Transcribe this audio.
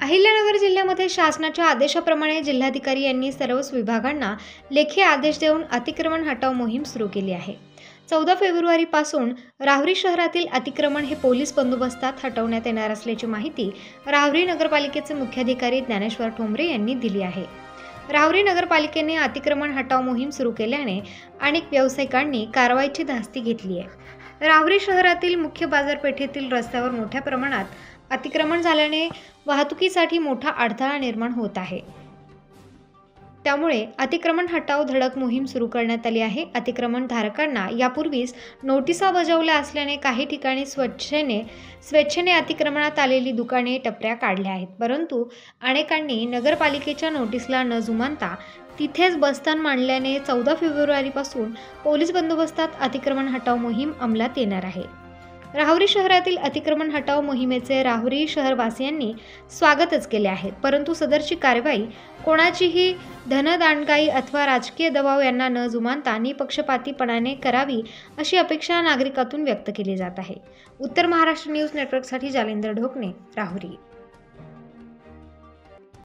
अहिल्यानगर जिल्ह्यामध्ये शासनाच्या आदेशाप्रमाणे जिल्हाधिकारी यांनी सर्वच विभागांना लेखी आदेश देऊन अतिक्रमण हटाव मोहीम सुरू केली आहे। 14 फेब्रुवारीपासून राहुरी शहरातील अतिक्रमण हे पोलीस बंदोबस्तात हटवण्यात येणार असल्याची माहिती राहुरी नगरपालिकेचे मुख्याधिकारी ज्ञानेश्वर ठोंबरे यांनी दिली आहे। राहुरी नगरपालिकेने अतिक्रमण हटाव मोहीम सुरू केल्याने अनेक व्यावसायिकांनी कारवाईची धास्ती घेतली आहे। राहुरी शहरातील मुख्य बाजारपेठेतील रस्त्यावर मोठ्या प्रमाणात अतिक्रमण झाल्याने वाहतुकीसाठी मोठा अडथळा निर्माण होत आहे। त्यामुळे अतिक्रमण हटाव धडक मोहीम सुरू करण्यात आली आहे। अतिक्रमण धारकांना यापूर्वीच नोटिसा बजावल्या असल्याने काही ठिकाणी स्वेच्छेने अतिक्रमणात आलेली दुकाने टपऱ्या काढल्या आहेत, परंतु अनेकांनी नगरपालिकेच्या नोटीसला न जुमानता तिथेच बस्तान मांडल्याने 14 फेब्रुवारीपासून पोलीस बंदोबस्तात अतिक्रमण हटाव मोहीम अंमलात येणार आहे। राहुरी शहरातील अतिक्रमण हटाव मोहिमेचे राहुरी शहरवासियांनी स्वागतच केले आहे, परंतु सदरची कारवाई कोणाचीही धनदांडगाई अथवा राजकीय दबाव यांना न जुमानता निपक्षपातीपणाने करावी अशी अपेक्षा नागरिकातून व्यक्त केली जात आहे। उत्तर महाराष्ट्र न्यूज नेटवर्कसाठी जालेंदर ढोकणे, राहुरी।